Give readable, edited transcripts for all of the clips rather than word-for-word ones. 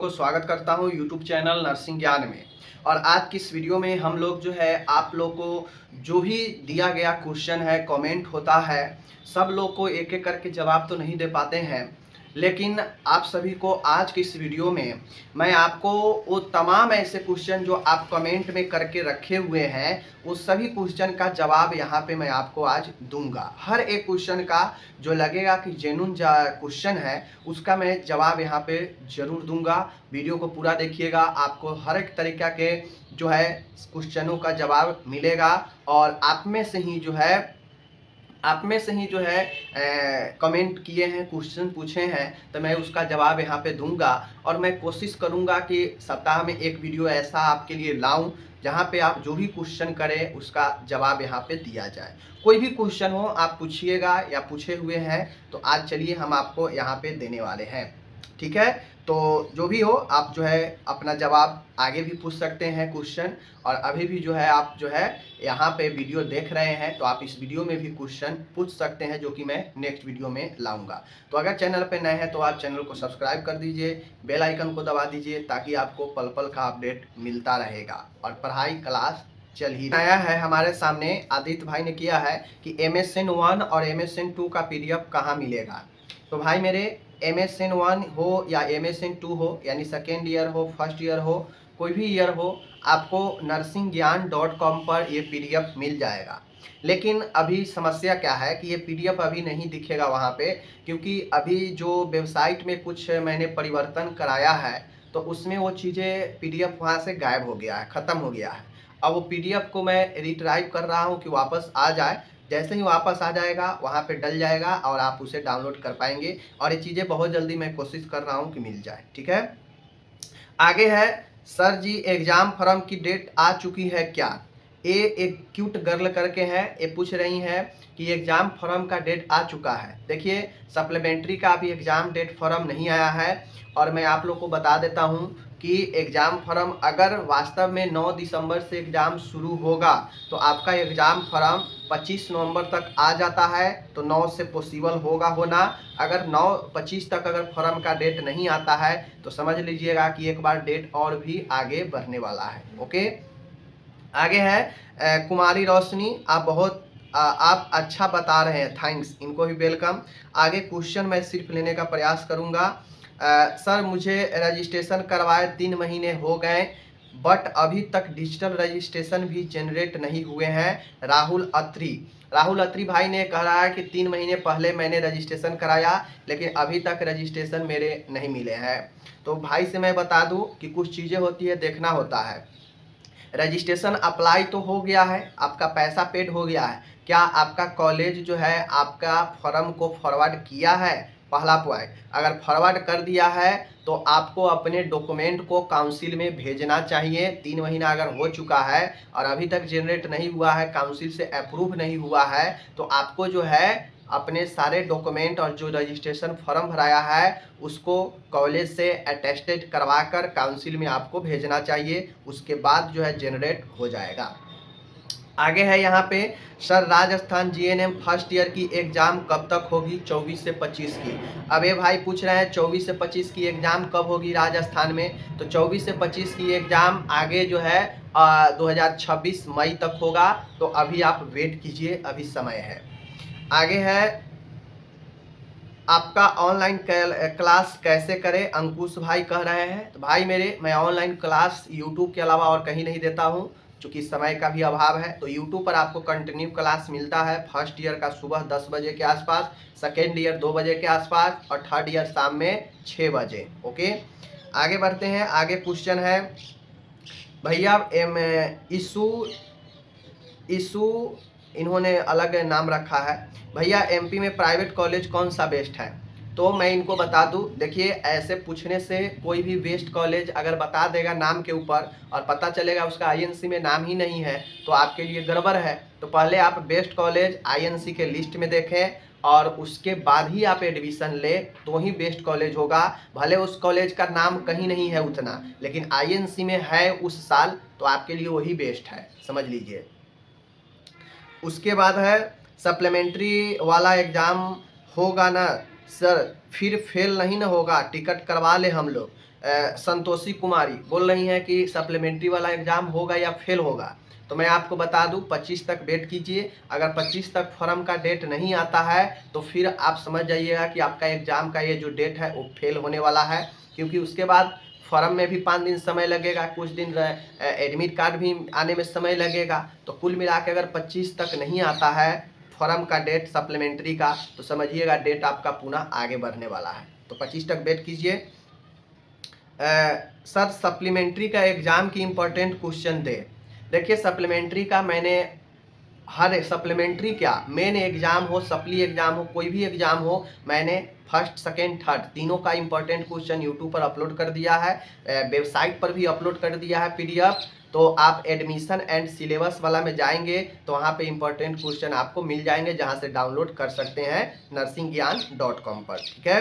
को स्वागत करता हूं यूट्यूब चैनल नर्सिंग ज्ञान में। और आज की इस वीडियो में हम लोग जो है आप लोग को जो भी दिया गया क्वेश्चन है, कमेंट होता है, सब लोग को एक एक करके जवाब तो नहीं दे पाते हैं, लेकिन आप सभी को आज की इस वीडियो में मैं आपको वो तमाम ऐसे क्वेश्चन जो आप कमेंट में करके रखे हुए हैं उस सभी क्वेश्चन का जवाब यहाँ पे मैं आपको आज दूंगा। हर एक क्वेश्चन का जो लगेगा कि जेन्युइन क्वेश्चन है उसका मैं जवाब यहाँ पे जरूर दूंगा। वीडियो को पूरा देखिएगा, आपको हर एक तरीका के जो है क्वेश्चनों का जवाब मिलेगा। और आप में से ही जो है कमेंट किए हैं, क्वेश्चन पूछे हैं, तो मैं उसका जवाब यहाँ पे दूंगा। और मैं कोशिश करूंगा कि सप्ताह में एक वीडियो ऐसा आपके लिए लाऊं जहाँ पे आप जो भी क्वेश्चन करें उसका जवाब यहाँ पे दिया जाए। कोई भी क्वेश्चन हो आप पूछिएगा या पूछे हुए हैं तो आज चलिए हम आपको यहाँ पे देने वाले हैं, ठीक है। तो जो भी हो आप जो है अपना जवाब आगे भी पूछ सकते हैं क्वेश्चन, और अभी भी जो है आप जो है यहाँ पे वीडियो देख रहे हैं तो आप इस वीडियो में भी क्वेश्चन पूछ सकते हैं जो कि मैं नेक्स्ट वीडियो में लाऊंगा। तो अगर चैनल पे नए हैं तो आप चैनल को सब्सक्राइब कर दीजिए, बेल आइकन को दबा दीजिए ताकि आपको पल पल का अपडेट मिलता रहेगा और पढ़ाई क्लास चल ही आया है। हमारे सामने आदित्य भाई ने किया है कि MSN 1 और MSN 2 का PDF कहाँ मिलेगा। तो भाई मेरे MSN 1 हो या MSN 2 हो, यानी सेकेंड ईयर हो, फर्स्ट ईयर हो, कोई भी ईयर हो, आपको nursingyan.com पर ये PDF मिल जाएगा। लेकिन अभी समस्या क्या है कि ये PDF अभी नहीं दिखेगा वहाँ पे, क्योंकि अभी जो वेबसाइट में कुछ मैंने परिवर्तन कराया है तो उसमें वो चीज़ें PDF वहाँ से गायब हो गया है, ख़त्म हो गया है। अब वो PDF को मैं रिट्राइव कर रहा हूँ कि वापस आ जाए। जैसे ही वापस आ जाएगा वहाँ पे डल जाएगा और आप उसे डाउनलोड कर पाएंगे। और ये चीज़ें बहुत जल्दी मैं कोशिश कर रहा हूँ कि मिल जाए, ठीक है। आगे है, सर जी एग्जाम फॉर्म की डेट आ चुकी है क्या। ये एक क्यूट गर्ल करके है, ये पूछ रही हैं कि एग्जाम फॉर्म का डेट आ चुका है। देखिए सप्लीमेंट्री का अभी एग्जाम डेट फॉर्म नहीं आया है, और मैं आप लोग को बता देता हूँ कि एग्ज़ाम फॉर्म अगर वास्तव में 9 दिसंबर से एग्ज़ाम शुरू होगा तो आपका एग्ज़ाम फॉर्म 25 नवंबर तक आ जाता है, तो 9 से पॉसिबल होगा होना। अगर 9-25 तक अगर फॉर्म का डेट नहीं आता है तो समझ लीजिएगा कि एक बार डेट और भी आगे बढ़ने वाला है। ओके, आगे है कुमारी रोशनी, आप अच्छा बता रहे हैं, थैंक्स, इनको भी वेलकम। आगे क्वेश्चन मैं सिर्फ लेने का प्रयास करूंगा। सर मुझे रजिस्ट्रेशन करवाए 3 महीने हो गए बट अभी तक डिजिटल रजिस्ट्रेशन भी जनरेट नहीं हुए हैं। राहुल अत्री भाई ने कह रहा है कि 3 महीने पहले मैंने रजिस्ट्रेशन कराया लेकिन अभी तक रजिस्ट्रेशन मेरे नहीं मिले हैं। तो भाई से मैं बता दूं कि कुछ चीज़ें होती है, देखना होता है। रजिस्ट्रेशन अप्लाई तो हो गया है, आपका पैसा पेड हो गया है, क्या आपका कॉलेज जो है आपका फॉर्म को फॉरवर्ड किया है, पहला पॉइंट। अगर फॉरवर्ड कर दिया है तो आपको अपने डॉक्यूमेंट को काउंसिल में भेजना चाहिए। 3 महीना अगर हो चुका है और अभी तक जनरेट नहीं हुआ है, काउंसिल से अप्रूव नहीं हुआ है, तो आपको जो है अपने सारे डॉक्यूमेंट और जो रजिस्ट्रेशन फॉर्म भराया है उसको कॉलेज से अटेस्टेड करवा कर काउंसिल में आपको भेजना चाहिए, उसके बाद जो है जनरेट हो जाएगा। आगे है यहाँ पे, sir Rajasthan GNM first year की एग्ज़ाम कब तक होगी, 24 से 25 की। अब ये भाई पूछ रहे हैं 24 से 25 की एग्ज़ाम कब होगी राजस्थान में, तो 24 से 25 की एग्ज़ाम आगे जो है 2026 मई तक होगा। तो अभी आप वेट कीजिए, अभी समय है। आगे है, आपका ऑनलाइन क्लास कैसे करें, अंकुश भाई कह रहे हैं। तो भाई मेरे, मैं ऑनलाइन क्लास यूट्यूब के अलावा और कहीं नहीं देता हूं, चूँकि समय का भी अभाव है। तो यूट्यूब पर आपको कंटिन्यू क्लास मिलता है। फर्स्ट ईयर का सुबह 10 बजे के आसपास, सेकेंड ईयर 2 बजे के आसपास, और थर्ड ईयर शाम में 6 बजे। ओके, आगे बढ़ते हैं। आगे क्वेश्चन है भैया इशू इन्होंने अलग नाम रखा है, भैया MP में प्राइवेट कॉलेज कौन सा बेस्ट है। तो मैं इनको बता दूं, देखिए ऐसे पूछने से कोई भी बेस्ट कॉलेज अगर बता देगा नाम के ऊपर और पता चलेगा उसका INC में नाम ही नहीं है तो आपके लिए गड़बड़ है। तो पहले आप बेस्ट कॉलेज INC के लिस्ट में देखें और उसके बाद ही आप एडमिशन ले तो ही बेस्ट कॉलेज होगा। भले उस कॉलेज का नाम कहीं नहीं है उतना, लेकिन INC में है उस साल तो आपके लिए वही बेस्ट है, समझ लीजिए। उसके बाद है, सप्लीमेंट्री वाला एग्ज़ाम होगा ना सर, फिर फेल नहीं ना होगा, टिकट करवा ले हम लोग। संतोषी कुमारी बोल रही हैं कि सप्लीमेंट्री वाला एग्ज़ाम होगा या फेल होगा। तो मैं आपको बता दूं 25 तक वेट कीजिए। अगर 25 तक फॉर्म का डेट नहीं आता है तो फिर आप समझ जाइएगा कि आपका एग्ज़ाम का ये जो डेट है वो फेल होने वाला है, क्योंकि उसके बाद फॉर्म में भी 5 दिन समय लगेगा, कुछ दिन एडमिट कार्ड भी आने में समय लगेगा। तो कुल मिला के अगर 25 तक नहीं आता है फॉर्म का डेट सप्लीमेंट्री का, तो समझिएगा डेट आपका पुनः आगे बढ़ने वाला है। तो 25 तक वेट कीजिए। सर सप्लीमेंट्री का एग्ज़ाम की इम्पोर्टेंट क्वेश्चन दे। देखिए सप्लीमेंट्री का मैंने हर सप्लीमेंट्री क्या मेन एग्ज़ाम हो, सप्ली एग्ज़ाम हो, कोई भी एग्ज़ाम हो, मैंने फर्स्ट सेकेंड थर्ड तीनों का इम्पोर्टेंट क्वेश्चन यूट्यूब पर अपलोड कर दिया है, वेबसाइट पर भी अपलोड कर दिया है पीडीएफ। तो आप एडमिशन एंड सिलेबस वाला में जाएंगे तो वहाँ पे इम्पोर्टेंट क्वेश्चन आपको मिल जाएंगे, जहाँ से डाउनलोड कर सकते हैं nursingyan.com पर। ठीक है,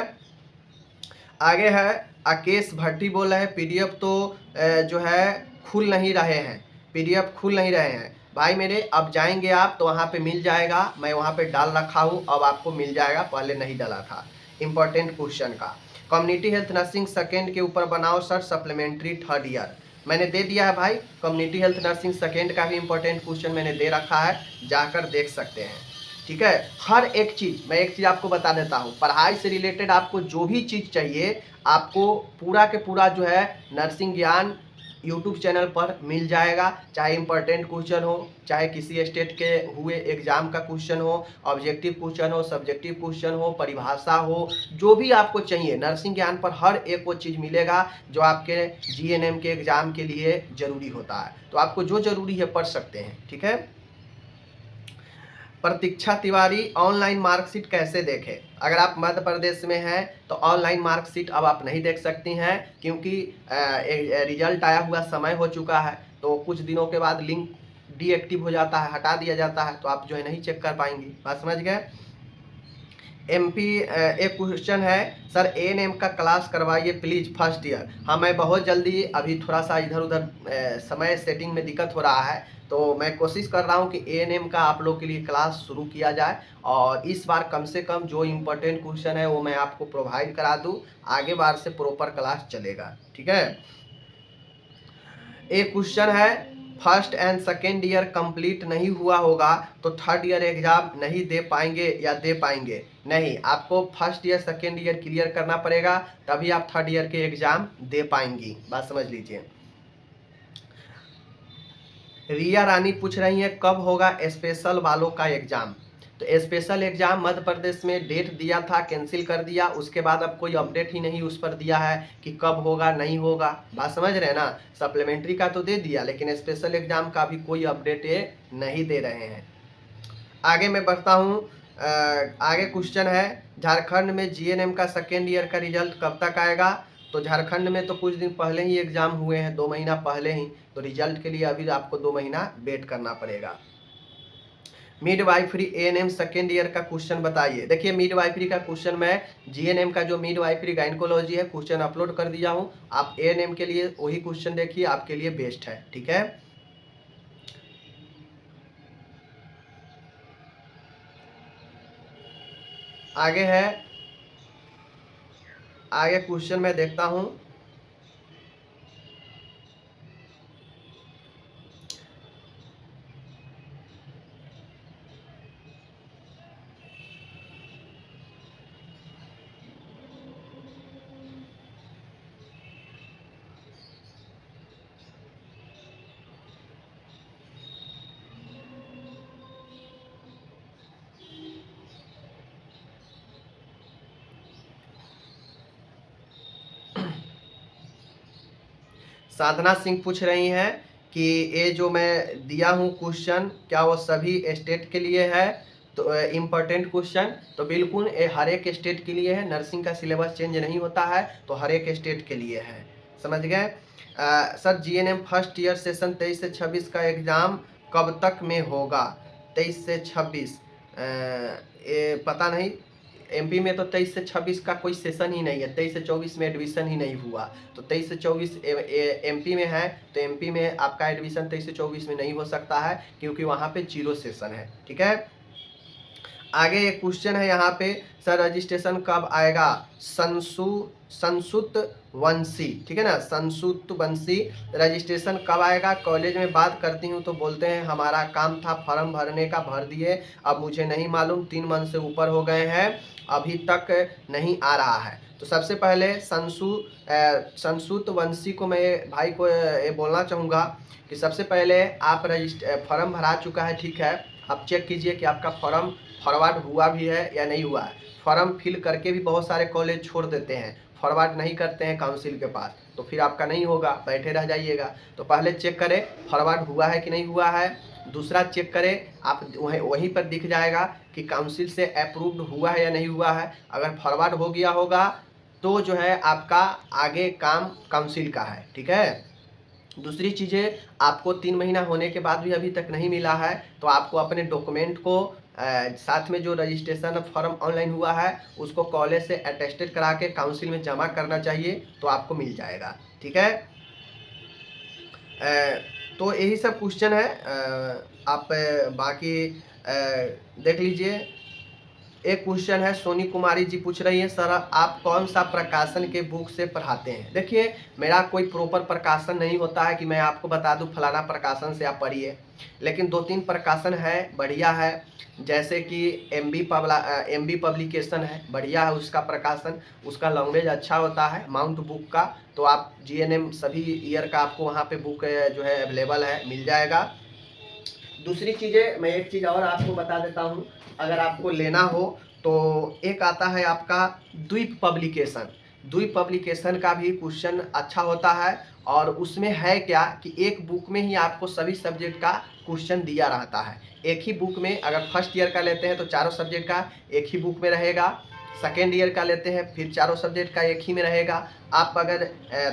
आगे है अकेश भट्टी बोल रहे हैं पीडीएफ तो जो है खुल नहीं रहे हैं, पीडीएफ खुल नहीं रहे हैं। भाई मेरे अब जाएंगे आप तो वहाँ पे मिल जाएगा, मैं वहाँ पे डाल रखा हूँ, अब आपको मिल जाएगा, पहले नहीं डाला था। इम्पोर्टेंट क्वेश्चन का कम्युनिटी हेल्थ नर्सिंग सेकेंड के ऊपर बनाओ सर सप्लीमेंट्री थर्ड ईयर, मैंने दे दिया है भाई। कम्युनिटी हेल्थ नर्सिंग सेकेंड का भी इम्पोर्टेंट क्वेश्चन मैंने दे रखा है, जाकर देख सकते हैं। ठीक है, हर एक चीज़ मैं एक चीज़ आपको बता देता हूँ, पढ़ाई से रिलेटेड आपको जो भी चीज़ चाहिए आपको पूरा के पूरा जो है नर्सिंग ज्ञान यूट्यूब चैनल पर मिल जाएगा। चाहे इम्पोर्टेंट क्वेश्चन हो, चाहे किसी स्टेट के हुए एग्ज़ाम का क्वेश्चन हो, ऑब्जेक्टिव क्वेश्चन हो, सब्जेक्टिव क्वेश्चन हो, परिभाषा हो, जो भी आपको चाहिए नर्सिंग ज्ञान पर हर एक वो चीज़ मिलेगा जो आपके जीएनएम के एग्ज़ाम के लिए ज़रूरी होता है। तो आपको जो ज़रूरी है पढ़ सकते हैं। ठीक है, प्रतीक्षा तिवारी ऑनलाइन मार्कशीट कैसे देखें। अगर आप मध्य प्रदेश में हैं तो ऑनलाइन मार्कशीट अब आप नहीं देख सकती हैं, क्योंकि रिजल्ट आया हुआ समय हो चुका है। तो कुछ दिनों के बाद लिंक डीएक्टिव हो जाता है, हटा दिया जाता है, तो आप जो है नहीं चेक कर पाएंगी। बात समझ गए। एमपी एक क्वेश्चन है सर एएनएम का क्लास करवाइए प्लीज़ फर्स्ट ईयर। हाँ मैं बहुत जल्दी, अभी थोड़ा सा इधर उधर समय सेटिंग में दिक्कत हो रहा है, तो मैं कोशिश कर रहा हूँ कि एएनएम का आप लोग के लिए क्लास शुरू किया जाए, और इस बार कम से कम जो इम्पोर्टेंट क्वेश्चन है वो मैं आपको प्रोवाइड करा दूँ, आगे बार से प्रॉपर क्लास चलेगा। ठीक है, एक क्वेश्चन है first and second year complete नहीं हुआ होगा तो थर्ड ईयर एग्जाम नहीं दे पाएंगे या दे पाएंगे। नहीं, आपको first year second year clear करना पड़ेगा, तभी आप थर्ड ईयर के एग्जाम दे पाएंगी। बात समझ लीजिए। रिया रानी पूछ रही है कब होगा स्पेशल वालों का एग्जाम। तो स्पेशल एग्जाम मध्य प्रदेश में डेट दिया था, कैंसिल कर दिया, उसके बाद अब कोई अपडेट ही नहीं उस पर दिया है कि कब होगा नहीं होगा। बात समझ रहे हैं ना। सप्लीमेंट्री का तो दे दिया, लेकिन स्पेशल एग्जाम का भी कोई अपडेट ये नहीं दे रहे हैं। आगे मैं बढ़ता हूँ। आगे क्वेश्चन है झारखंड में जीएनएम का सेकेंड ईयर का रिजल्ट कब तक आएगा। तो झारखंड में तो कुछ दिन पहले ही एग्जाम हुए हैं, 2 महीना पहले ही, तो रिजल्ट के लिए अभी आपको 2 महीना वेट करना पड़ेगा। मिडवाइफरी एएनएम सेकेंड ईयर का क्वेश्चन बताइए। देखिए मिडवाइफरी का क्वेश्चन मैं जीएनएम का जो मिडवाइफरी गायनेकोलॉजी है क्वेश्चन अपलोड कर दिया हूँ, आप एएनएम के लिए वही क्वेश्चन देखिए, आपके लिए बेस्ट है। ठीक है, आगे है, आगे क्वेश्चन मैं देखता हूँ। साधना सिंह पूछ रही हैं कि ये जो मैं दिया हूँ क्वेश्चन क्या वो सभी स्टेट के लिए है। तो इम्पोर्टेंट क्वेश्चन तो बिल्कुल ये हर एक स्टेट के लिए है, नर्सिंग का सिलेबस चेंज नहीं होता है, तो हर एक स्टेट के लिए है। समझ गए। Sir GNM first year session 23 से 26 का एग्ज़ाम कब तक में होगा। 23 से 26 ये पता नहीं, एमपी में तो 23 से 26 का कोई सेशन ही नहीं है, 23 से 24 में एडमिशन ही नहीं हुआ। तो 23 से 24 एमपी में है, तो एमपी में आपका एडमिशन 23 से 24 में नहीं हो सकता है, क्योंकि वहाँ पे 0 सेशन है। ठीक है, आगे एक क्वेश्चन है यहाँ पे, सर रजिस्ट्रेशन कब आएगा? संसुत वंशी, ठीक है ना, संसुत वंशी, रजिस्ट्रेशन कब आएगा? कॉलेज में बात करती हूँ तो बोलते हैं हमारा काम था फॉर्म भरने का, भर दिए, अब मुझे नहीं मालूम, 3 मंथ से ऊपर हो गए हैं, अभी तक नहीं आ रहा है। तो सबसे पहले संसुत वंशी को मैं भाई को ये बोलना चाहूँगा कि सबसे पहले आप फॉर्म भरा चुका है, ठीक है, आप चेक कीजिए कि आपका फॉर्म फॉरवर्ड हुआ भी है या नहीं हुआ है। फॉर्म फिल करके भी बहुत सारे कॉलेज छोड़ देते हैं, फॉरवर्ड नहीं करते हैं काउंसिल के पास, तो फिर आपका नहीं होगा, बैठे रह जाइएगा। तो पहले चेक करें फॉरवर्ड हुआ है कि नहीं हुआ है। दूसरा चेक करें, आप वहीं पर दिख जाएगा कि काउंसिल से अप्रूव्ड हुआ है या नहीं हुआ है। अगर फॉरवर्ड हो गया होगा तो जो है आपका आगे काम काउंसिल का है, ठीक है। दूसरी चीज़ें, आपको 3 महीना होने के बाद भी अभी तक नहीं मिला है तो आपको अपने डॉक्यूमेंट को साथ में जो रजिस्ट्रेशन फॉर्म ऑनलाइन हुआ है उसको कॉलेज से अटेस्टेड करा के काउंसिल में जमा करना चाहिए, तो आपको मिल जाएगा, ठीक है। तो यही सब क्वेश्चन है। आप बाकी देख लीजिए। एक क्वेश्चन है, सोनी कुमारी जी पूछ रही है, सर आप कौन सा प्रकाशन के बुक से पढ़ाते हैं? देखिए, मेरा कोई प्रॉपर प्रकाशन नहीं होता है कि मैं आपको बता दूं फलाना प्रकाशन से आप पढ़िए, लेकिन 2-3 प्रकाशन है बढ़िया है, जैसे कि एमबी पब्लिकेशन है, बढ़िया है उसका प्रकाशन, उसका लैंग्वेज अच्छा होता है, माउंट बुक का। तो आप जीएनएम सभी ईयर का आपको वहाँ पे बुक जो है अवेलेबल है, मिल जाएगा। दूसरी चीज़ें, मैं एक चीज़ और आपको बता देता हूँ, अगर आपको लेना हो तो एक आता है आपका द्वीप पब्लिकेशन। द्वीप पब्लिकेशन का भी क्वेश्चन अच्छा होता है, और उसमें है क्या कि एक बुक में ही आपको सभी सब्जेक्ट का क्वेश्चन दिया रहता है। एक ही बुक में, अगर फर्स्ट ईयर का लेते हैं तो चारों सब्जेक्ट का एक ही बुक में रहेगा, सेकेंड ईयर का लेते हैं फिर चारों सब्जेक्ट का एक ही में रहेगा, आप अगर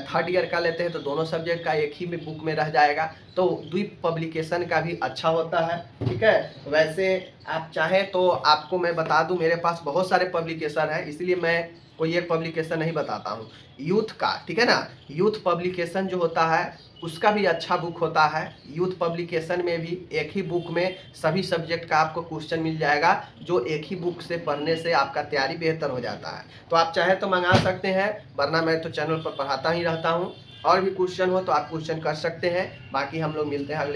थर्ड ईयर का लेते हैं तो दोनों सब्जेक्ट का एक ही में बुक में रह जाएगा। तो द्वीप पब्लिकेशन का भी अच्छा होता है, ठीक है। वैसे आप चाहें तो आपको मैं बता दूं, मेरे पास बहुत सारे पब्लिकेशन है, इसलिए मैं कोई एक पब्लिकेशन नहीं बताता हूँ। यूथ का, ठीक है ना, यूथ पब्लिकेशन जो होता है उसका भी अच्छा बुक होता है। यूथ पब्लिकेशन में भी एक ही बुक में सभी सब्जेक्ट का आपको क्वेश्चन मिल जाएगा, जो एक ही बुक से पढ़ने से आपका तैयारी बेहतर हो जाता है। तो आप चाहे तो मंगा सकते हैं, वरना मैं तो चैनल पर पढ़ाता ही रहता हूँ। और भी क्वेश्चन हो तो आप क्वेश्चन कर सकते हैं। बाकी हम लोग मिलते हैं अगले